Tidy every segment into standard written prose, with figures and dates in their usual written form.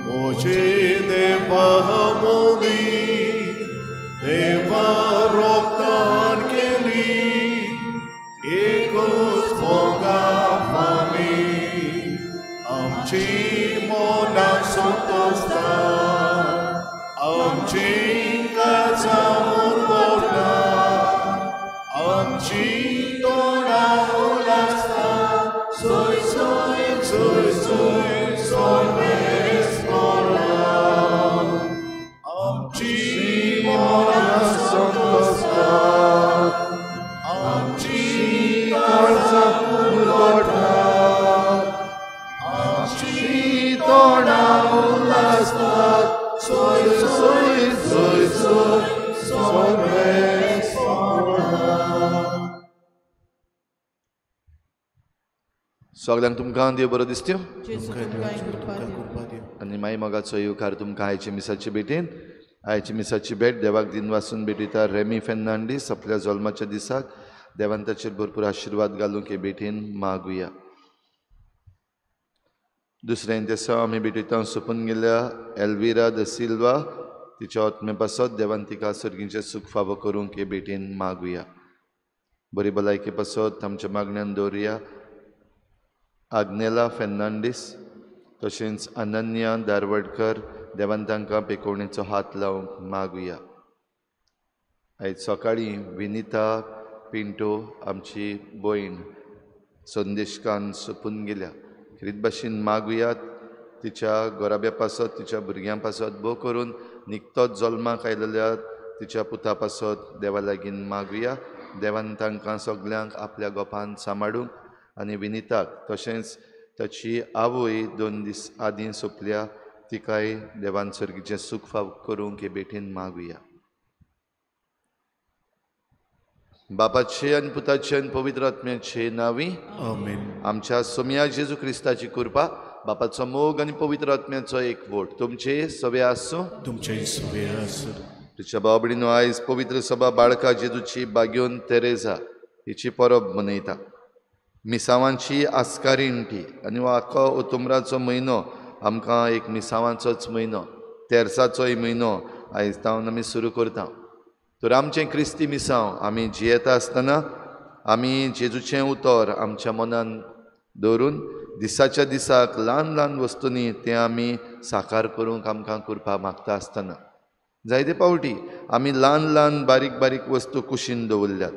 Oce deva moli, deva roktan keli, ekos boga fami, amci monak sotosta, amci kazamur boga, amci tona ulasta, soy सगळ्यांक तुमकां देव बरो दिसत्यो आनी मागीर मोगाचो येवकार तुमकां आयचे मिसाची भेटेन आयची मिसाची भेट देवाक दिन वाचून भेटयता रेमी फेर्नांडीस आपल्या जल्माच्या दिसाक देवान ताचेर भरपूर आशिर्वाद घालूंक हे भेटेन मागुया. दुसऱ्या दिसा आमी भेटयता सुपून गेल्या एल्विरा द सिल्वा तिच्या आत्मे पासत देवान तिका सर्गीचें सुख फावो करूंक हे भेटेन मागुया. बरी भलायकी पासत आमच्या मागण्यान दवरया. आग्नेला फेर्नांडीस तशेंच अनन्या दारवडकर देवान तांकां पेकोवणेचो हात लावंक मागुया. आयज सकाळीं विनिता पिंटो आमची भयण संदेशकान सोंपून गेल्या. खरीत भाशेन मागुयात तिच्या घोराब्या पासत तिच्या भुरग्यां पासत भोव करून निकतोच जल्माक आयलेल्या तिच्या पुता पासत देवा लागीं मागुया. देवान तांकां सगल्यांक आपल्या गोपान सांबाळूंक आनी विनिताक तशेंच ताची आवय 2 दीस आदीं सोंपल्या तिकाय देवान सर्गीचें सुख फाव करूंक हे भेटेन मागुया. बापाचे आनी पुताचे आनी पवित्र आत्म्याचे नांवी आमेन. आमच्या सोम्या जेजू क्रिस्ताची कृपा बापाचो मोग आनी पवित्र आत्म्याचो एकवट तुमचे सवे आसूं. तुमचे सवे आसूं. तुमच्या भाव भयणीनो आयज पवित्र सभा बाळका जेजूची बाग्योन तेरेजा हिची परब मनयता. मिसावांची आस्कारिणटी आनी हो आख्खो ओतुंबराचो म्हयनो आमकां एक मिसावांचोच म्हयनो तेरसाचोय म्हयनो आयज तावन आमी सुरू करता. तर आमचें क्रिस्ती मिसांव आमी जियेता आसतना आमी जेजूचें उतर आमच्या मनान दवरून दिसाच्या दिसाक ल्हान ल्हान वस्तूंनी तें आमी साकार करूंक आमकां कृपा मागता आसतना जायते पावटी आमी ल्हान ल्हान बारीक बारीक वस्तू कुशीन दवरल्यात.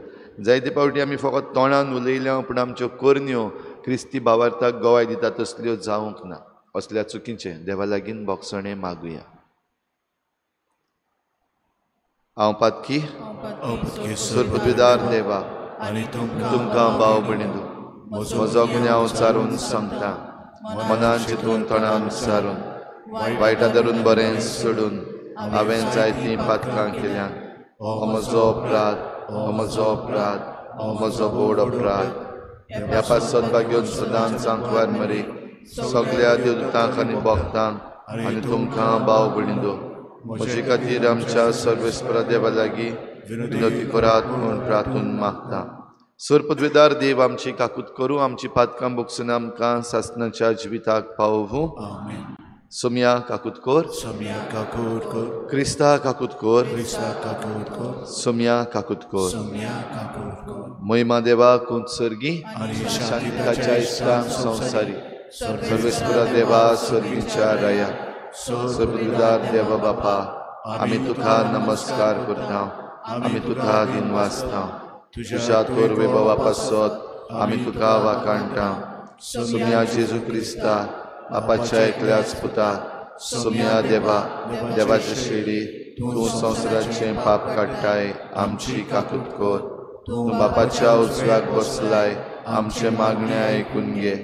जायते पावटी आमी फकत तोंडान उलयल्या पूण आमच्यो करण्यो क्रिस्ती भावार्थाक गोवाय दिता तसल्यो जावंक ना. असल्या चुकीचें देवा लागीं बोगसणें मागुया. हांव पातकी सुरपतविदार देवा आनी तुमकां भाव भयणीनो म्हजो गुन्यांव चारून सांगता. मनान चिंतून तोंडान विचारून वायटा धरून बरें सोडून हांवें जायतीं पातकां केल्यां. हो म्हजो अपराध हो म्हजो अपराध हो म्हजो बोड अपराध. ह्या पासत बाग्योन सदांच सांकवार मरी सगळ्या देवदूतांक आनी भक्तांक आनी तुमकां भाव भयणीनो म्हजे खातीर आमच्या सर्वेस्परा देवा लागीं विनोदी करात म्हूण प्रार्थून मागता. सुरपतविदार देव आमची काकूत करूं आमची पातकां बोगसून आमकां सासणाच्या जिविताक पावूं. सोम्या काकूत कोर. सोम्या काकूत कोर. क्रिस्ता काकूत कोर. क्रिस्ता काकूत कोर. सोम्या काकूत कोर. सोम्या काकूत कोर. महिमा देवा कुंत सर्गी आनी शांतिकाच्या इश्टांक संवसारी सर्वेस्परा देवा सर्गीच्या राया सुरपतविदार देवा बापा आमी तुका नमस्कार करता. आमी तुका दिन वाचता. तुज्या थोर वैभवा पासत आमी तुका वाखाणटा. सोम्या जेजू क्रिस्ता बापाच्या एकल्याच पुता सोम्या देवा देवाचे शिडी तूं संवसाराचें पाप काडटाय आमची काकूत कोर. तूं बापाच्या उजव्याक बसलाय आमचे मागणे आयकून घे.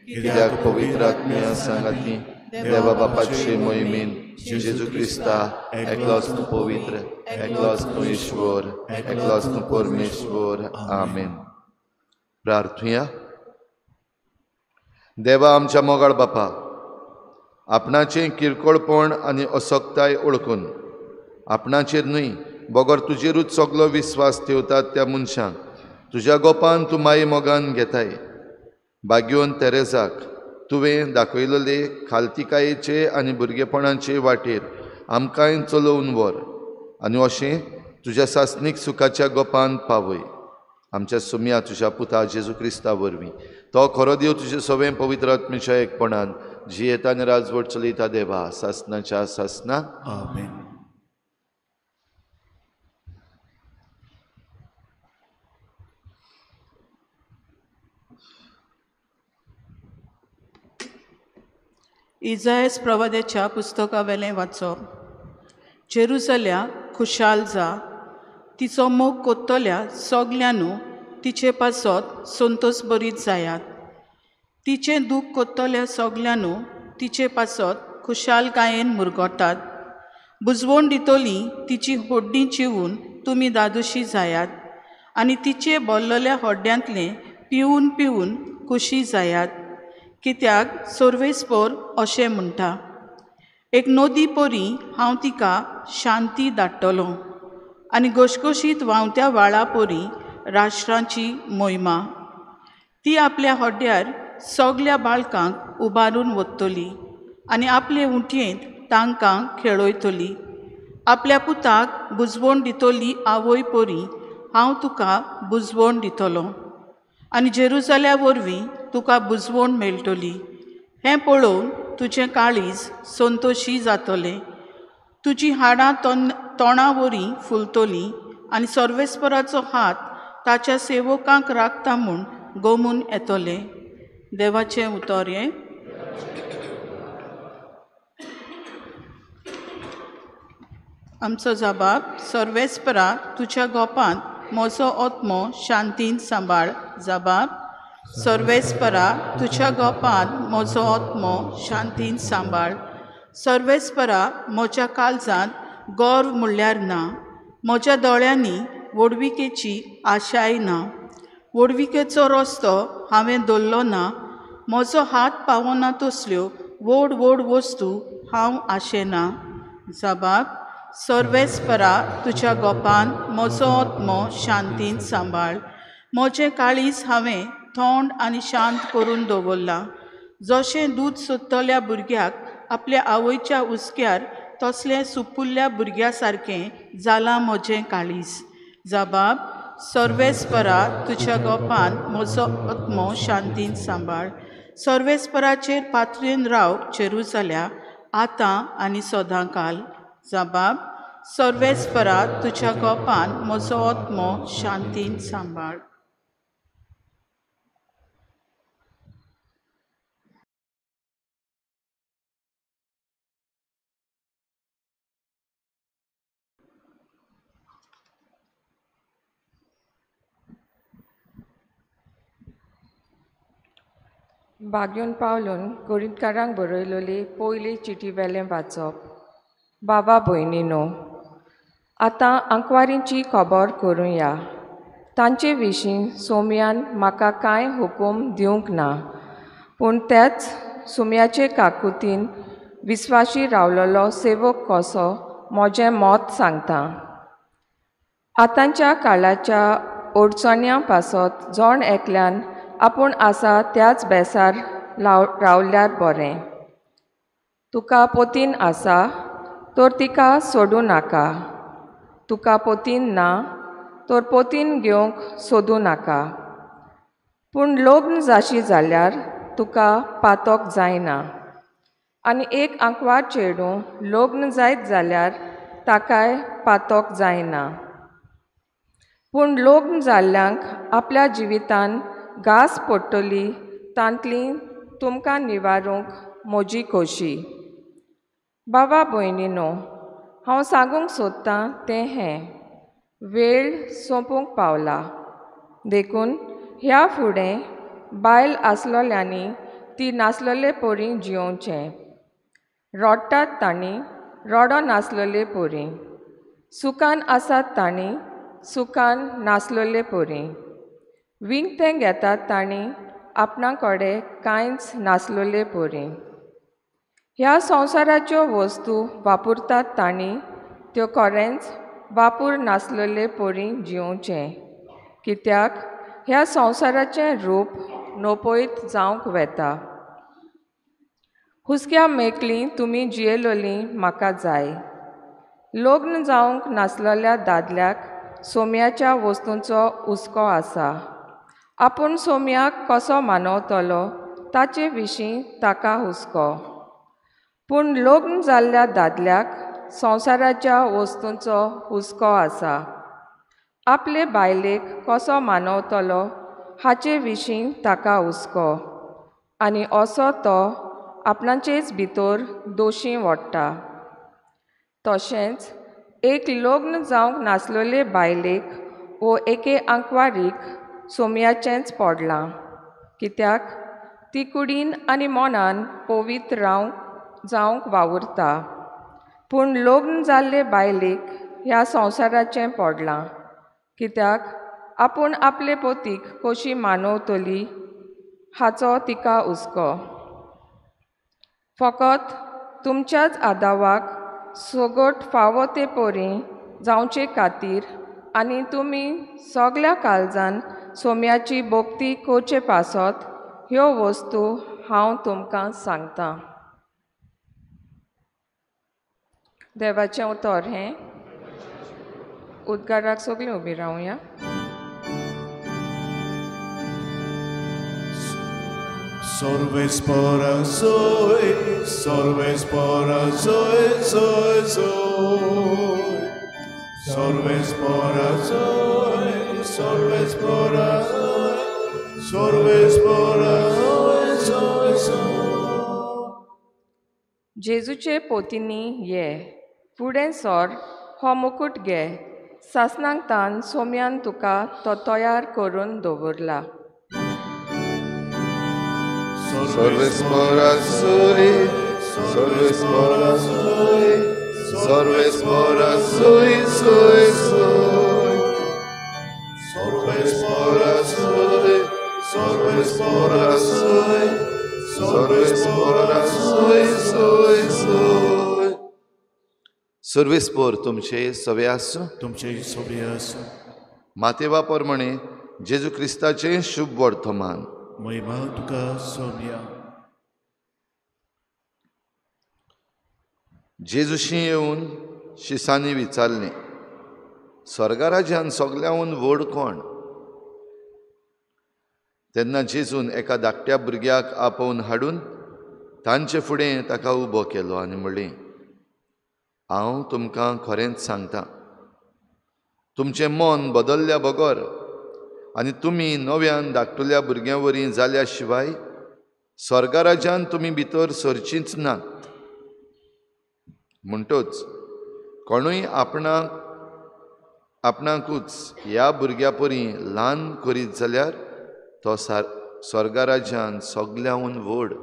कित्याक पवित्र आत्म्या सांगाती देवा बापाचे मोहिमेन जेजू क्रिस्ता एकलोच तूं पवित्र एकलोच तूं ईश्वर एकलोच तूं परमेश्वर. आमेन. प्रार्थुया. देवा आमच्या मोगाळ बापा आपणाचें किरकोळपण आनी असोक्ताय ओळखून आपणाचेर न्हय बगर तुजेरूच सगलो विस्वास ठेवतात त्या मनशांक तुज्या गोपान तूं माये मोगान घेताय. बाग्योन तेरेजाक तुवें दाखयलेले खालतिकायेचे आनी भुरगेपणाचे वाटेर आमकांय चलोवन व्हर आनी अशें तुज्या सासणीक सुखाच्या गोपान पावय. आमच्या सुम्या तुज्या पुता जेजू क्रिस्ता वरवीं तो खरो देव तुजे सगळें पवित्र आत्मेच्या एकपणान जियेता आनी राजवट चलयता देवा सासणाच्या सासणां. आमेन. इजायस प्रवाद्याच्या पुस्तकावेलें वाचप. जेरुसल्या खुशाल जा, तिचो मोग कोत्तल्या सगल्यांनू तिचे पासत संतोश बरीत जायात. तिचें दूख कोत्तल्या सगल्यांनू तिचे पासत खुशालकायेन मुरगोटात. बुजवण दितोली तिची होड्डी चिवून तुमी दादोशी जायात आनी तिचे बोल्लल्या होड्ड्यांतले पिवून पिवून खुशी जायात. कित्याक सोर्वेस्पोर अशें म्हणटा, एक नदी परी हांव तिका शांती धाडटलों आनी घसघशीत व्हांवत्या व्हाळा परी राष्ट्रांची मोहिमा. ती आपल्या होड्ड्यार सगल्या बाळकांक उबारून वतली आनी आपले उंटयेंत तांकां खेळयतली. आपल्या पुताक बुजवण दितली आवय परी हांव तुका बुजवण दितलों आनी जेरुसल्या वरवीं तुका बुजवण मेळटली. हें पळोवन तुजें काळीज संतोशी जातलें. तुजी हाडां तोंडा वरी फुलतलीं आनी सर्वेस्पराचो हात ताच्या सेवकांक राखता म्हूण गमून येतले. देवाचें उतर हें. आमचो जबाब. सर्वेस्परा तुज्या गोपांत म्हजो आत्मो शांतीन सांबाळ. जबाब. सर्वेस्परा तुज्या गोपांत म्हजो आत्मो शांतीन सांबाळ. सर्वेस्परा म्हज्या काळजांत गर्व म्हणल्यार ना. म्हज्या दोळ्यांनी वडविकेची आशाय ना. वडविकेचो रस्तो हांवें दवरलो ना. म्हजो हात पावना तसल्यो व्हड व्हड वस्तू हांव आशेना. जबाब. सर्वेस्परा तुज्या गोपांत म्हजो आत्मो शांतीन सांबाळ. म्हजें काळीज हांवें थंड आनी शांत करून दवरलां. जशें दूद सोदतल्या भुरग्याक आपल्या आवयच्या उस्क्यार तसलें सुपुल्ल्या भुरग्या सारकें जालां म्हजें काळीज. जबाब. सर्वेस्परा तुज्या गोपांत म्हजो आत्मो शांतीन सांबाळ. सर्वेस्पराचेर पातळेन राव जेरुसल्या आतां आनी सदांकाल. जबाब. सर्वेस्परा तुज्या गोपांत म्हजो आत्मो शांतीन सांबाळ. बागेवन पावलून गोरिंतकारांक बरयलेली पयली चिटी वेलें वाचप. बाबा भयणीनो, आतां आंकवारींची खबर करुया. तांचे विशीं सोमयान म्हाका कांय हुकूम दिवंक ना, पूण तेच सुम्याचे काकुतीन विस्वाशी रावलेलो सेवक कसो म्हजें मत सांगता. आतांच्या काळाच्या अडचण्यां पासत जण एकल्यान आपूण आसा त्याच बेसार रावल्यार बरें. तुका पोतीन आसा तर तिका सोडूं नाका. तुका पोतीन ना तर पोतीन घेवंक सोदूं नाका. पूण लग्न जाशी जाल्यार तुका पातोक जायना. आनी एक आंकवार चेडूं लग्न जायत जाल्यार ताकाय पातोक जायना. पूण लग्न जाल्ल्यांक आपल्या जिवितान घास पडटली तांतली तुमकां निवारूंक म्हजी खोशी. बाबा भयणीनो, हांव सांगूंक सोदतां तें हें, वेळ सोंपूंक पावला. देखून ह्या फुडें बायल आसलोल्यांनी ती नासलोले पोरी जियोवचें. रडटात तांणी रडो नासलोले पोरी. सुखान आसात तांणी सुखान नासलोले पोरी. विंगतें घेतात तांणी आपणा कडेन कांयच नासलोले पोरी. ह्या संवसाराच्यो वस्तू वापुरतात तांणी त्यो खरेंच वापूर नासलेले पोरी जियोवचें. कित्याक ह्या संवसाराचें रूप नोपयत जावंक वेता. हुस्क्या मेकलीं तुमी जियेलोलीं म्हाका जाय. लग्न जावंक नासलेल्या दादल्याक सोम्याच्या वस्तूंचो हुस्को आसा. आपूण सोम्याक कसो मानवतलो ताचे विशीं ताका हुस्को. पूण लग्न जाल्ल्या दादल्याक संवसाराच्या वस्तूंचो हुस्को आसा. आपले बायलेक कसो मानवतलो हाचे विशीं ताका हुस्को. आनी असो तो आपणाचेच भितर दोशी ओडटा. तशेंच एक लग्न जावंक नासलेले बायलेक वो एके आंकवारीक सोम्याचेंच पडलां. कित्याक ती कुडीन आनी मनान पवित्र जावंक वावुरता. पूण लग्न जाल्ले बायलेक ह्या संवसाराचें पडलां. कित्याक आपूण आपले पोतीक कशी मानवतली हाचो तिका हुस्को. फकत तुमच्याच आदावाक सोगोट फावो ते पोरी जावचे खातीर आनी तुमी सगल्या काळजान सोम्याची भोक्ती करचे पासत ह्यो वस्तू हांव तुमकां सांगतां. देवाचें उतर हें. उद्गाराक सगळीं उबी रावया. Sorvespora soy, sorvespora soy, soy, soy. Sorvespora soy, sorvespora soy, sorvespora soy, soy, soy. जेजूचे पोतिनी ये, फुडें सर, हो मुकुट घे. सासणांक तान सोम्यान तुका तो तयार करून दवरला. Sorvespora soy, sorvespora soy, sorvespora soy, soy, soy. Sorvespora soy, sorvespora soy, sorvespora soy, soy, soy. सर्वेस्पोर तुमचे सवे आसूं. तुमचे सोबे आसूं. मातेवा प्रमाणे जेजू क्रिस्ताचें शुभ वर्तमान. महिमा तुका सोम्या. जेजूशी येवन शिसांनी विचारलें, स्वर्गा राज्यान सगल्याहून व्हड कोण? तेन्ना जेजून एका धाकट्या भुरग्याक आपोवन हाडून तांचे फुडें ताका उबो केलो आनी म्हणलें, हांव तुमकां खरेंच सांगतां, तुमचें मन बदल्ल्या बगर आनी तुमी नव्यान धाकटुल्या भुरग्यां वरी जाल्या शिवाय स्वर्गा राज्यान तुमी भितर सरचींच नात. म्हणटच कोणूय आपणाकूच ह्या भुरग्या परी ल्हान करीत जाल्यार तो स्वर्गा राज्यान सगल्याहून व्हड.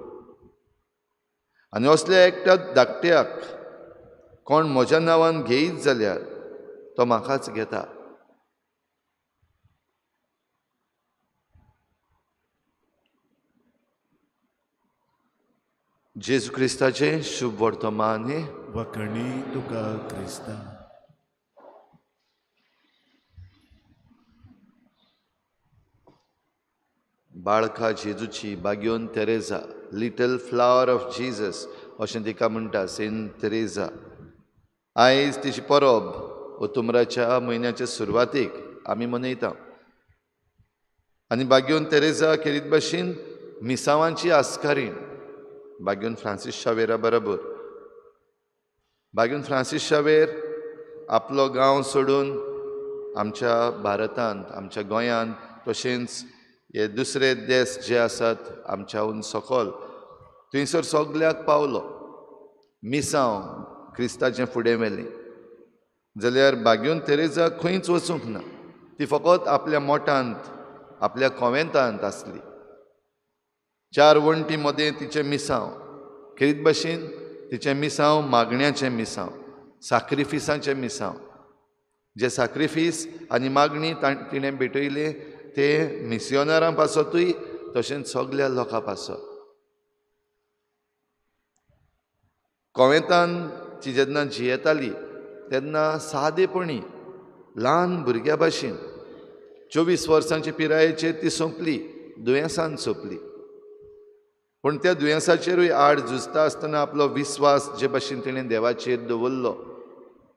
आनी असल्या एकट्या धाकट्याक कोण म्हज्या नांवान घेयत जाल्यार तो म्हाकाच घेता. जेजू क्रिस्ताचें शुभ वर्तमान हे. वखणी तुका क्रिस्ता. बाळका जेजूची बागयोन Teresa, little flower of Jesus अशें तिका म्हणटा सेंट तेरेजा. आयज तिची परब ओतुंबराच्या म्हयन्याच्या सुरवातेक आमी मनयता. आनी बागयोन तेरेजा खेरीत भाशेन मिसांवांची आस्कारीण बागयोन फ्रांसीस शावेरा बरोबर. बागयोन फ्रांसीस शावेर आपलो गांव सोडून आमच्या भारतांत, आमच्या गोंयांत, तशेंच हे दुसरे देश जे आसात आमच्याहून सकयल, थंयसर सगल्याक पावलो. मिसांव क्रिस्ताचें फुडें व्हेलें जाल्यार बागयोन तेरेजा खंयच वचूंक ना. ती फकत आपल्या मोठांत, आपल्या कॉवेंतांत आसली. 4 वण्टी मदें तिचें मिसांव. खेरीत भाशेन तिचें मिसांव मागण्याचें मिसांव, साक्रिफिसाचें मिसांव. जे साक्रिफीस आनी मागणी तिणें भेटयले ते मिसियोनरां पासतूय तशेंच सगल्या लोकां पासत. कॉवेंतान ती जेन्ना जियेताली तेन्ना सादेपणी ल्हान भुरग्या भाशेन 24 वर्सांची पिरायेचेर ती सोंपली, दुयेंसान सोंपली. पूण त्या दुयेंसाचेरूय आड झुजता आसतना आपलो विस्वास जे भाशेन तिणें देवाचेर दवरलो,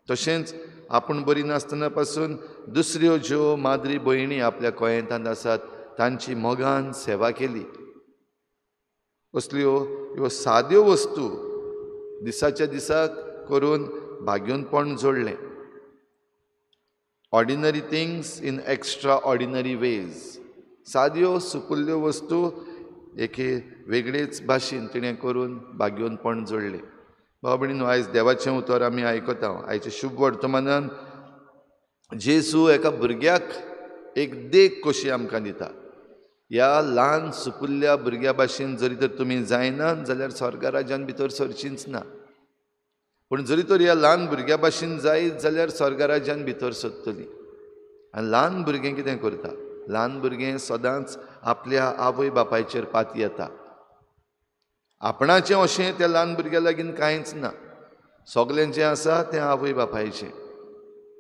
तशेंच आपूण बरी नासतना पासून दुसऱ्यो ज्यो माद्री भयणी आपल्या कोयेंतांत आसात तांची मोगान सेवा केली. असल्यो ह्यो साद्यो वस्तू दिसाच्या दिसाक करून भाग्योनपण जोडलें. Ordinary things in extraordinary ways. साद्यो सुकुल्ल्यो वस्तू एके वेगळेच भाशेन तिणें करून भाग्योनपण जोडलें. भाव भयणीनो, आयज देवाचें उतर आमी आयकता. आयच्या शुभ वर्तमानान जेजू एका भुरग्याक एक देख कशी आमकां दिता. ह्या ल्हान सुकुल्ल्या भुरग्या भाशेन जरी तर तुमी जायनात जाल्यार स्वर्गा राज्यान भितर सरचींच ना. पूण जरी तर ह्या ल्हान भुरग्या भाशेन जायत जाल्यार स्वर्गा राज्यान भितर सरतलीं. आनी ल्हान भुरगें कितें करता? ल्हान भुरगें सदांच आपल्या आवय बापायचेर पाती येता. आपणाचें अशें त्या ल्हान भुरग्या लागीं कांयच ना. सगलें जें आसा तें आवय बापायचें.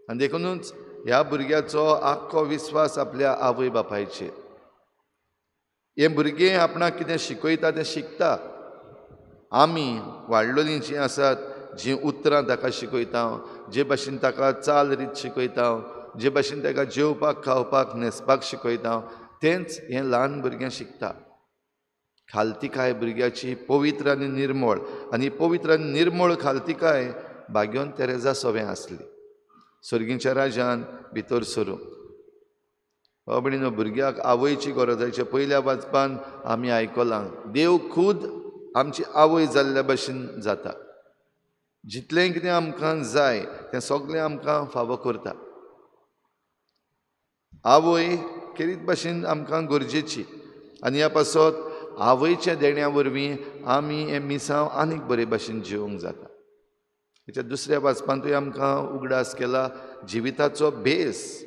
आनी देखूनच ह्या भुरग्याचो आख्खो विस्वास आपल्या आवय बापायचेर. हें भुरगें आपणाक कितें शिकयता तें शिकता. आमी वाडलोलीं जीं आसात, जीं उतरां ताका शिकयता, जे भाशेन ताका चाल रीत शिकयता, जे भाशेन ताका जेवपाक खावपाक न्हेसपाक शिकयता, तेंच हें ल्हान भुरगें शिकता. खालतिकाय भुरग्याची पवित्र आनी निर्मळ, आनी पवित्र आनी निर्मळ खालतिकाय भाग्योन तेरेजा सोवें आसली सर्गीच्या राज्यान भितर सरूंक. हो भयणीनो, भुरग्याक आवयची गरजाच्या पयल्या वाचपान आमी आयकलां, देव खूद आमची आवय जाल्ल्या भाशेन जाता. जितलें कितें आमकां जाय तें सगळें आमकां फावो करता. आवय केरीत भाशेन आमकां गरजेची. आनी ह्या पासत आवयच्या देण्या वरवीं आमी हें मिसांव आनीक बरे भाशेन जिवंक जाता. हेच्या दुसऱ्या वाचपांतूय आमकां उगडास केला जिविताचो भेस.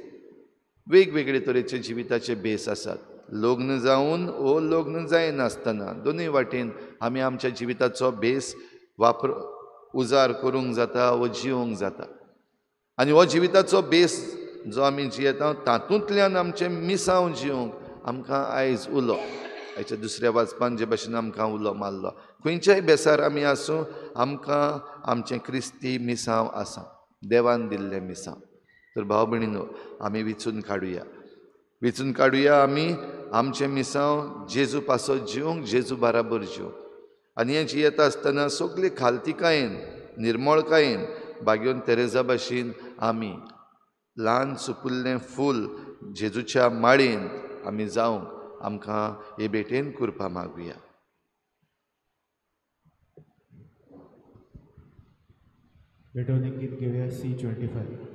वेगवेगळे तरेचे जिविताचे भेस आसात. लग्न जावन वो लग्न जायनासतना दोनूय वाटेन आमी आमच्या जिविताचो भेस उजार करूंक जाता व जिवंक जाता. आनी हो जिविताचो भेस जो आमी जियेता तातूंतल्यान आमचें मिसांव जिवंक आमकां आयज उलो. हेच्या दुसऱ्या वाचपान जे भाशेन आमकां उलो मारलो, खंयच्याय बेसार आमी आसूं, आमकां आमचें क्रिस्ती मिसांव आसा, देवान दिल्लें मिसांव. तर भाव भयणीनो, आमी विचून काडुया आमी आमचें मिसांव जेजू पासत जिवंक, जेजू बाराबर जिवंक. आनी हें जियेता आसतना सगळे खालतिकायेन, निर्मळकायेन भाग्योन तेरेजा भाशेन आमी ल्हान सुकुल्लें फूल जेजूच्या माळेन आमी जावंक आमकां हे भेटेन करपा मागुया. भेटवणी गीत घेऊया C25.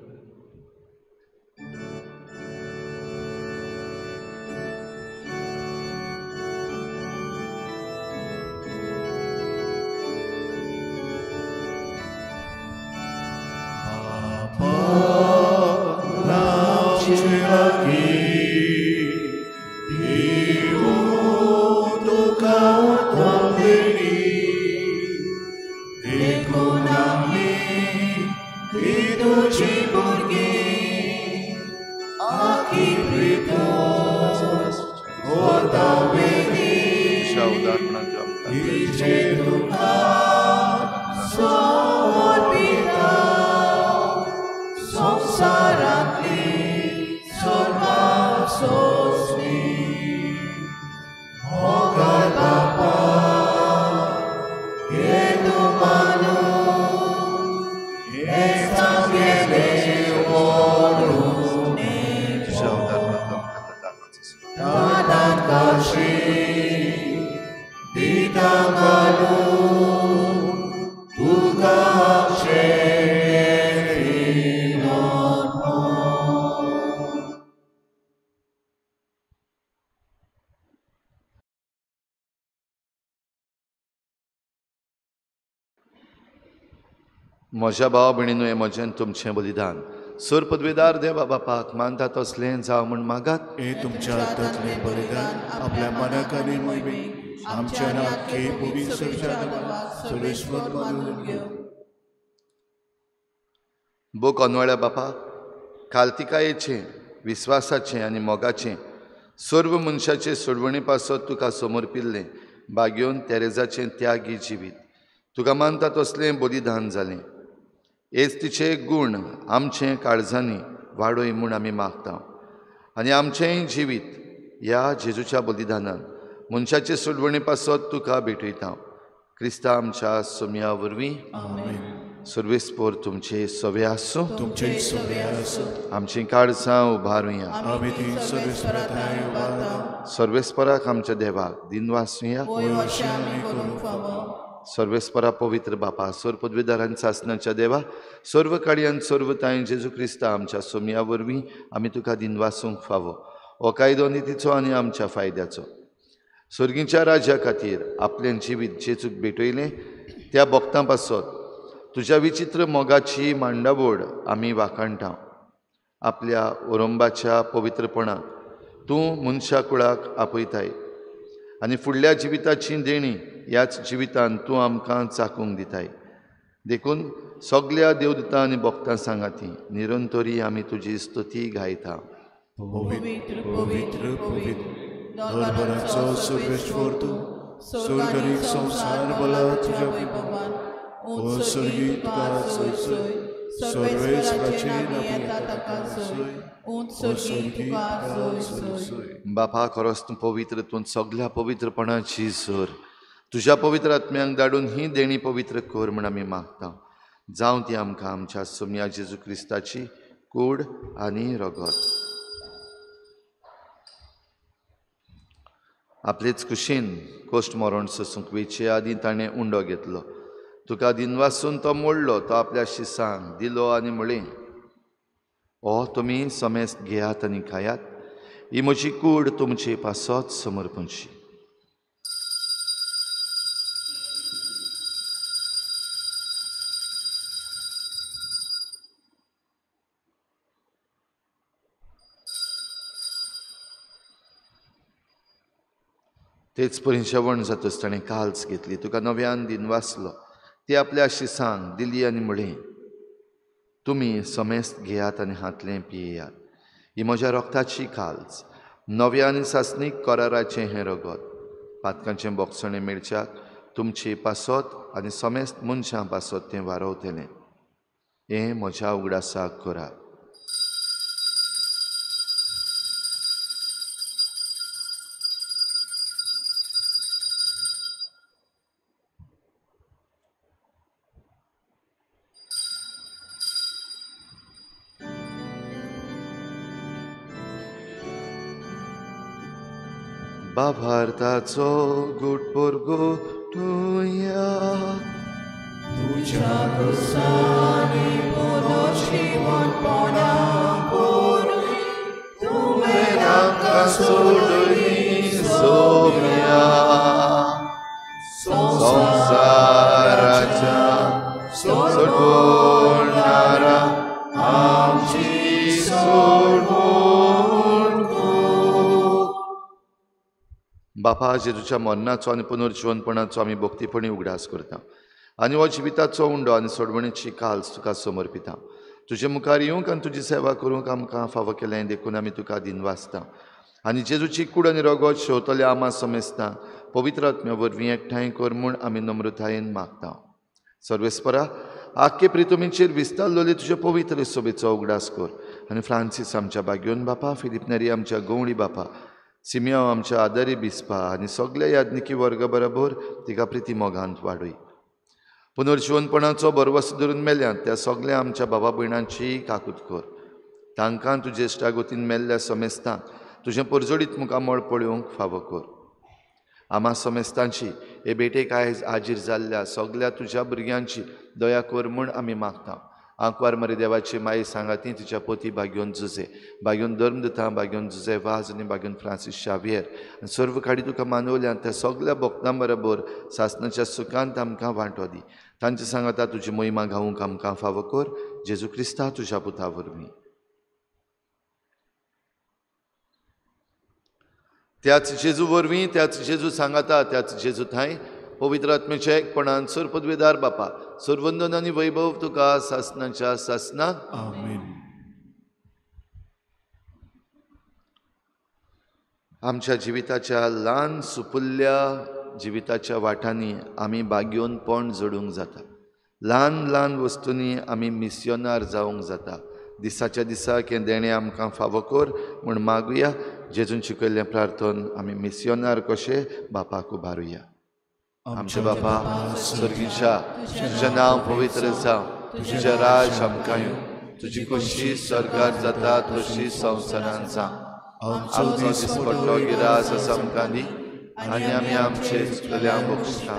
म्हज्या भाव भयणीनो, हें म्हजें तुमचें बलिदान. सर पदवेदार देवा बापाक मानता तसलें जावं म्हण मागात. हे तुमच्या हातांतलें बलिदान आपल्या मनाक आनी मोहिमेक आमच्या नाटके पवित्रच्या देवाक सर्वेश्वर मानून घेव. बो कोनवाळ्या बापा, खालतिकायेचें, विस्वासाचें आनी मोगाचें सर्व मनशाचे सोडवणे पासत तुका समर्पिल्लें बागेवन तेरेजाचें त्यागी जिवीत तुका मानता तसलें बलिदान जालें. हेच तिचे गूण आमचे काळजांनी वाडोय म्हूण आमी मागता. आनी आमचेंय जिवीत ह्या जेजूच्या बलिदानान मनशाचे सोडवणे पासत तुका भेटयता. क्रिस्ता आमच्या सोम्या वरवीं सर्वेस्पोर तुमचे सवे आसूं. तुमचे सगळे असो आमची काळजां उबारुया. आम्ही ती सर्वेस्पराताय उबारता सर्वेस्पराक आमच्या देवाक दिनवासुया. सर्वेस्परा पवित्र बापा सर पदवीदारांच्या सासणाच्या देवा सर्व काळयान सर्व ताई जेजू क्रिस्ता आमच्या सोम्या वरवीं आमी तुका दिनवासूंक फावो. हो कायदो नितीचो आनी आमच्या फायद्याचो. सर्गीच्या राजा खातीर आपलें जिवीत जेजूक भेटयलें त्या भक्तां पासत तुज्या विचित्र मोगाची मांडावळ आमी वाखाणटा. आपल्या ओरंबाच्या पवित्रपणाक तूं मनशा कुळाक आपयताय आनी फुडल्या जिविताची देणी ह्याच जिवितान तूं आमकां चाकूंक दिताय. देखून सगल्या देवदूतां आनी भक्तां सांगाती निरंतरी आमी तुजी स्तुती गायता. पवित्र पवित्र पवित्र दरबाराचो सर्वेश्वर तूं स्वर्ग संसार बला तुझ्या वैभवान ओ सर्गी तुका सोय सोय सर्वेस्पराचे नामी येता ताका सोय ओ सर्गी तुका सोय सोय. बापा खरोच तूं पवित्र तूं सगल्या पवित्रपणाची सर तुज्या पवित्र आत्म्यांक धाडून ही देणी पवित्र कर म्हण आमी मागता. जावं ती आमकां आमच्या सोम्या जेजू क्रिस्ताची कूड आनी रगत. आपलेच कुशीन कोश्ट मरण सोसूंक वेचे आदीं ताणें उंडो घेतलो. तुका दिनवासून तो मोडलो. तो आपल्या शिसांक दिलो आनी म्हळें हो तुमी समेस्त घेयात आनी खायात. ही म्हजी कूड तुमचे पासत समर्पणची. तेच परी जेवण जातच ताणें काल्स घेतली. तुका नव्यान दिन वाचलो. ती आपल्या शिसांक दिली आनी म्हळें तुमी समेस्त घेयात आनी हातलें पियेयात. ही म्हज्या रक्ताची काल्स नव्या आनी सासणीक कराराचें हें रगत. पातकांचें बोगसणें मेळच्याक तुमचे पासत आनी समेस्त मनशां पासत तें वारवतलें. हें म्हज्या उगडासाक करात. बाभारताचो गुट पोरगो तुया तुझ्या गोसानी बरो जीवनपणा कोरी तुवें आमकां सोडली सोम्या संसाराच्या सोडवणारा आमची सोडवण कर. बापा जेजूच्या मरणाचो आनी पुनर्जीवनपणाचो आमी भक्तीपणी उगडास करता आनी हो जिविताचो उंडो आनी सोडवणेची काल्स तुका समर्पिता. तुजे मुखार येवंक आनी तुजी सेवा करूंक आमकां फावो केलें देखून आमी तुका दिनवासता. आनी जेजूची कूड आनी रगत शेवतले आमा समेस्तां पवित्र आत्म्या वरवीं एकठांय कर म्हूण आमी नम्रतायेन मागता. सर्वेस्परा आख्खे प्रितुमीचेर विस्तारलोली तुज्या पवित्र सोबेचो उगडास कर आनी फ्रांसीस आमच्या बागेवन बापा, फिलीप नेरी आमच्या गवळी बापा, सिमियांव आमच्या आदारी बिस्पा आनी सगल्या याज्ञिकी वर्ग बरोबर तिका प्रिती मोगांत वाडय. पुनर्जीवनपणाचो बरवस धरून मेल्यांत त्या सगल्या आमच्या भावा भयणांची काकूट कर. तांकां तुजे इश्टागोतीन मेल्ल्या समेस्तांक तुजें परजोडीत मुखामळ पळोवंक फावो कर. आमा समेस्तांची हे भेटेक आयज हाजीर जाल्ल्या सगल्या तुज्या भुरग्यांची दया कर म्हूण आमी मागता. आंकवार मरे देवाची माई सांगाती तिच्या पोती बागेवन जुजे, बागेवन धर्मदतां, बागेवन जुजे वाज आनी बागेवन फ्रांसीस शावियर आनी सर्व काडी तुका मानवल्यान त्या सगल्या भक्तां बरोबर सासणाच्या सुखांत आमकां वांटो दी. तांचे सांगाता तुजी मोहिमा गावूंक आमकां फावो कर. जेजू क्रिस्ता तुज्या पुता वरवीं. त्याच जेजू वरवीं, त्याच जेजू सांगाता, त्याच जेजू थंय पवित्र आत्म्याच्या एकपणान सर पदवेदार बापा सर्वंदन आनी वैभव तुका सासणाच्या सासणाक. आमीन. आमच्या जिविताच्या ल्हान सुपुल्ल्या जिविताच्या वाटांनी आमी बागेवन पोंड जोडूंक जाता. ल्हान ल्हान वस्तूंनी आमी मिस्योनार जावंक जाता. दिसाच्या दिसाक हें देणें आमकां फावो कर म्हूण मागुया. जेजून शिकयल्लें प्रार्थन आमी मिस्योनार कशे बापाक उबारुया. आमचे बापा स्वर्गीच्या, तुजें नांव पवित्र जावं, तुजें राज आमकां येवं, तुजी खुशी स्वर्गार जाता तशी संवसारांत जावं. आमचो दिसपट्टो गिरास आसा आमकां दी, आनी आमी आमचे चुकलेल्यांक बक्षिता,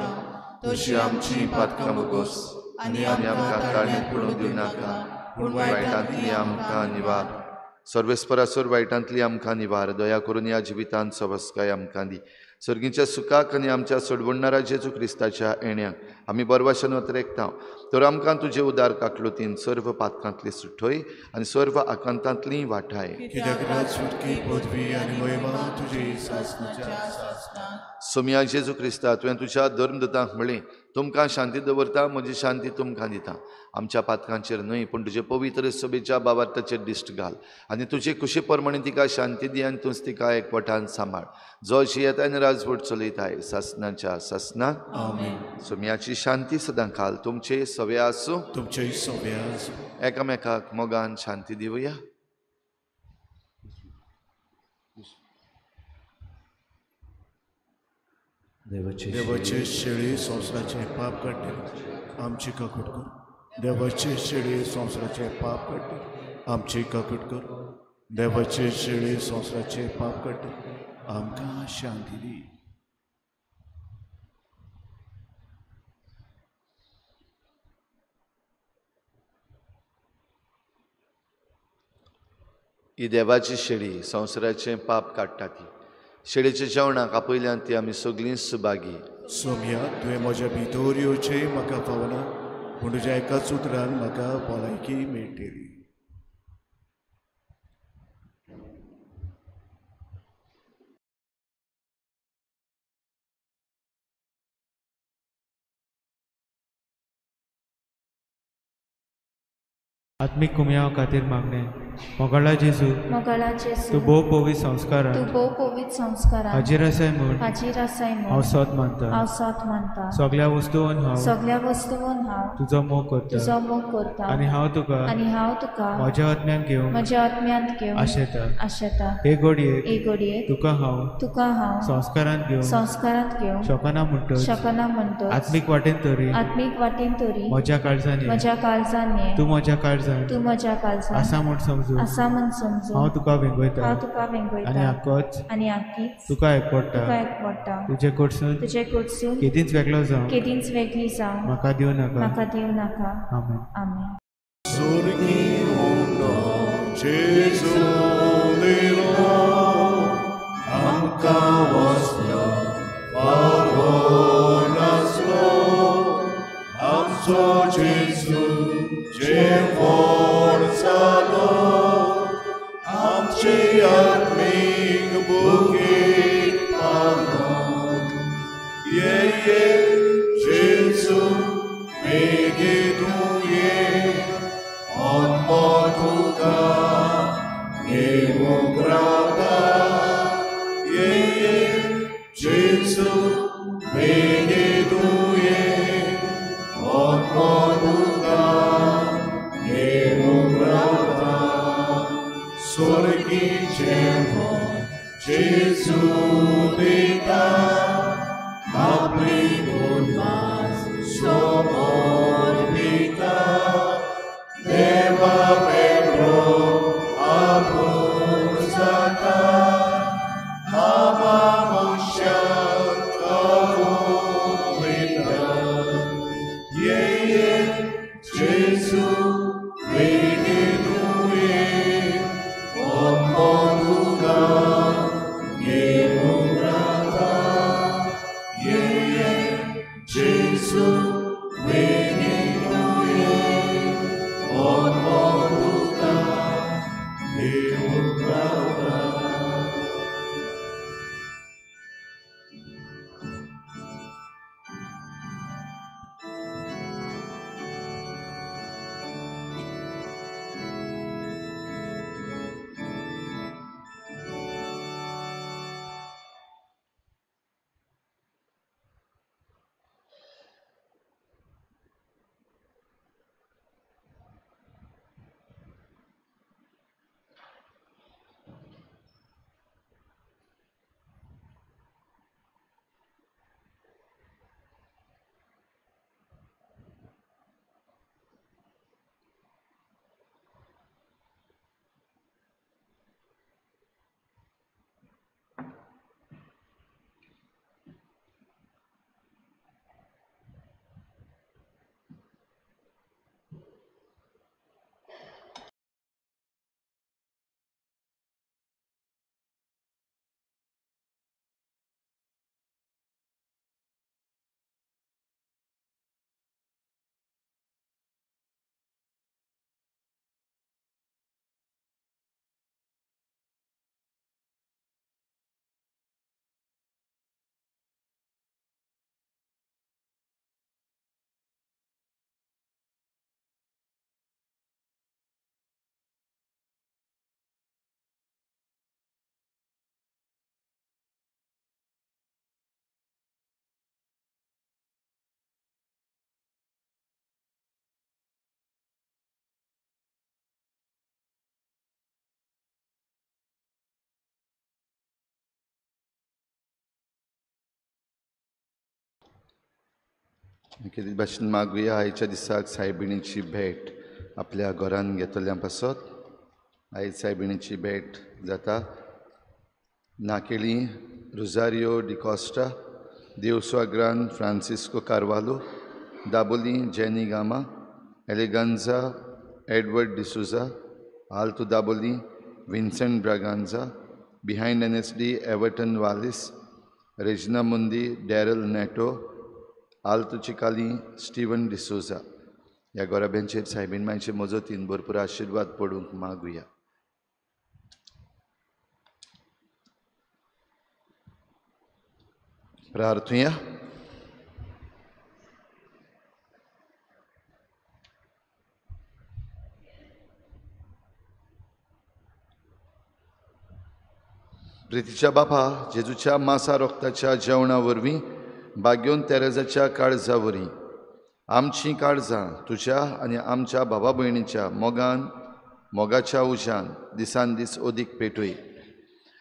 तशी आमची पातकां बगोस, आनी आमकां काळीक पडूंक दिवं नाका, पूण वायटांतली आमकां निवार. सर्वेस्परासोर वायटांतली आमकां निवार. दया करून ह्या जिवितांत सवस्काय आमकां दी. सर्गीच्या सुखाक आनी आमच्या सोडवणारा जेजू क्रिस्ताच्या येण्याक आमी बरवाशान वतरेकता. तर आमकां तुजे उदार काकलुतीन सर्व पातकांतली सुटोय आनी सर्व आकांतांतली वाटाय. कित्याक राज सुटकी पदवी आनी महिमा तुजी सासणाच्या. सोम्या जेजू क्रिस्ता, तुवें तुज्या धर्मदूतांक म्हळें, तुमकां शांती दवरता, म्हजी शांती तुमकां दिता. आमच्या पातकांचेर न्हय, पूण तुजे पवित्र सोबेच्या बाबार्ताचेर दिश्ट घाल आनी तुजे कुशी प्रमाणे तिका शांती दी आनी तूंच तिका एकवटान सांबाळ. जो जियेताय आनी राजवट चलयताय सासणाच्या सासणाक. आमीन. सोम्याची शांती सदां काल तुमचे सवे आसूं. तुमचे सवे आसूं. एकामेकाक मोगान शांती दिवया. देवाचे शेळी संवसाराचे पाप काडटे आमची काकूट कर. देवाचे शेळी संवसाराचे पाप काडटे आमची काकूट कर. देवाचे शेळी संवसाराचे पाप काडटे आमकां शांती दी. ही देवाची शेळी संवसाराचें पाप काडटा ती. शेळीच्या जेवणाक आपयल्यान ती आमी सगळीं सुभागी. सोम्या, तुवें म्हज्या भितर येवचें म्हाका फावना, पूण तुज्या एकाच उतरान म्हाका भलायकी मेळटली. आत्मीक कुमया खातीर मागणें. मोगाळा जेजू, तूं भोव पवित्र संस्कारान हाजीर आसाय म्हूण हांव सोत मानता. सगळ्या वस्तूंवन हांव तुजो मोग करता आनी हांव तुका म्हज्या आत्म्यान घेवन आशेता. हे घडयेक तुका हांव संस्कारांत घेवन शकना म्हणटच आत्मीक वाटेन तरी म्हज्या काळजांनी तूं म्हज्या काळजांत आसा म्हूण समजू. हांव तुका वेंगयता आनी आख्खीच तुका एकवडटा. तुजे कडसून केदींच वेगळो जावं म्हाका दिवं नाका. आमेन. Sorgi onda Jesu lino amka wasla paronaslo amso Jesu jevorsalo amchi atmig bukit panon ye Jesu megeduye on motuka emugrata ye Jesu megeduye on motuka emugrata sorgi jevo Jesu dita apli gunmas somorbita Deva Pedro Abusata Ama Mosha Kaulita Ye Jesu Vegeduye Omoduga Yemugrata Ye Jesu Vegeduye on motuka emugrata. कितें भाशेन मागुया आयच्या दिसाक सायबिणीची भेट आपल्या घरान घेतल्या पासत. आयज सायबिणीची भेट जाता. नाकेली रोजारियो डिकॉस्टा, देवस्वाग्रान फ्रांसिस्को कार्वालो, दाबोली जेनी गामा, एलेगांजा एडवर्ड डिसुजा, आल्तो दाबोली विन्सेंट ब्रागांजा, बिहाइंड NSD एवर्टन वालिस, रेजिना मुंदी डॅरल नेटो, आल्तो चिकाली स्टीवन डिसोजा. ह्या गोराब्यांचेर सायबीण मायचे मजतीन भरपूर आशिर्वाद पडूंक मागुया. प्रार्थुया. प्रितीच्या बापा, जेजूच्या मासा रोखताच्या जेवणा वरवीं भाग्योन तेरेजाच्या काळजा वरी आमचीं काळजां तुज्या आनी आमच्या भावा भयणीच्या मोगाच्या उज्यान दिसान दीस ओदीक पेटय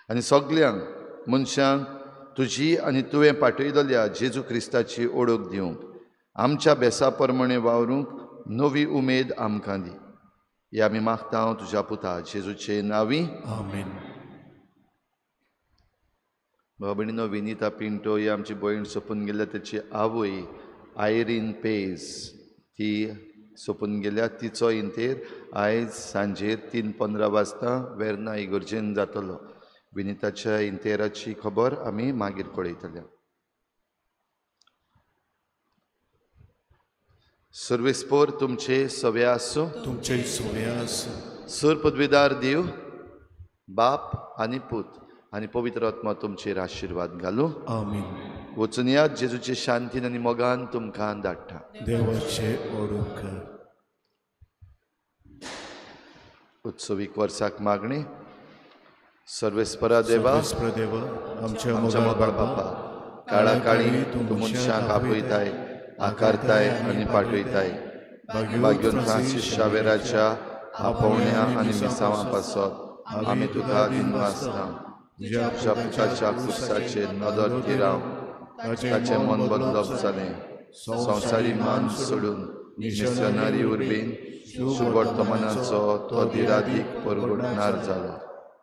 आनी सगल्यांक मनशांक तुजी आनी तुवें पाठयलेल्या जेजू क्रिस्ताची ओळख दिवंक आमच्या बेसा प्रमाणे वावरूंक नवी उमेद आमकां दी. हे आमी मागता तुज्या पुता जेजूचे नांवी. आमेन. भावा भयणीनो, विनिता पिंटो ही आमची भयण सोपून गेल्या. तेची आवय आयरीन पेज ती सोपून गेल्या. तिचो इंतेर आयज सांजेर 3:15 वाजता वेर्ना इगर्जेन जातलो. विनिताच्या इंतेराची खबर आमी मागीर कळयतल्या. सर्वेस्पोर तुमचे सवे आसूं. तुमचे सोवे आसूं. सूर पदवीदार देव बाप आनी पूत आनी पवित्र आत्मा तुमचेर आशिर्वाद घालूं. आमीन. वचून यात जेजूचे शांतीन आनी मोगान तुमकां धाडटा. देवाचे ओडूक कर. उत्सवीक वर्साक मागणी. सर्वेस्परा देवा, आमच्या मोगाळ बापा, काळा काळी तूं मनशांक आपयताय, आकारताय आनी पाठयताय. भाग्योन फ्रांसीस शावेराच्या आपोवण्या आनी मिसावां पासत आमी तुका दिनवासता. तुज्या पुताच्या कुर्साचेर नदर तिराव ताचें मन बदलप जालें. संवसारी मान सोडून मिशनरी उर्बेन शुभ वर्तमानाचो तो दिरादीक परगटणार जालो.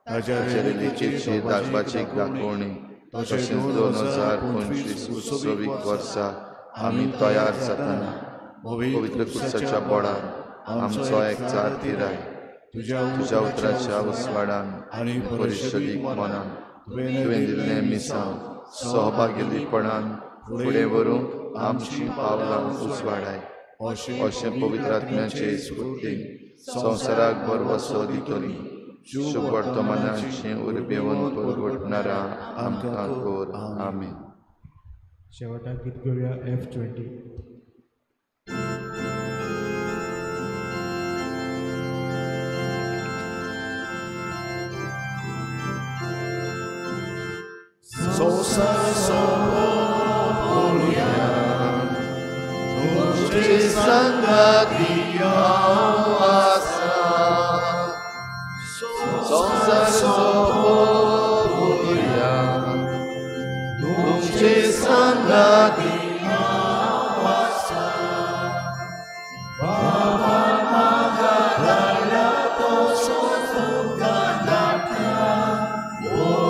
ताच्या लिखीची दाखपाची दाखोवणी तशेंच 2025 उत्सवीक वर्सा आमी तयार जातना पवित्र कुर्साच्या बोडान आमचो एकचार तिराय. तुज्या उतराच्या उसवाडान आनी परिशदीक मनान तुवें दिल्लें मिसांव सहभागिलीपणान फुडें व्हरूंक आमचीं पावलां उजवाडाय. अशें पवित्र आत्म्याचे स्फूर्तीन संवसाराक बरो वसो दितली. शुभ वर्तमानाची उर्बेवन परगटणारा आमकां कोर. आमीन. शेवटाक गीत घेवया F20. संसार सोपोया तुझे संगाती हांव आसा. संसार सोपोया तुझे संगाती हांव आसा. बाबा म्हाका धाडला तो तुका धाडटा. Oh,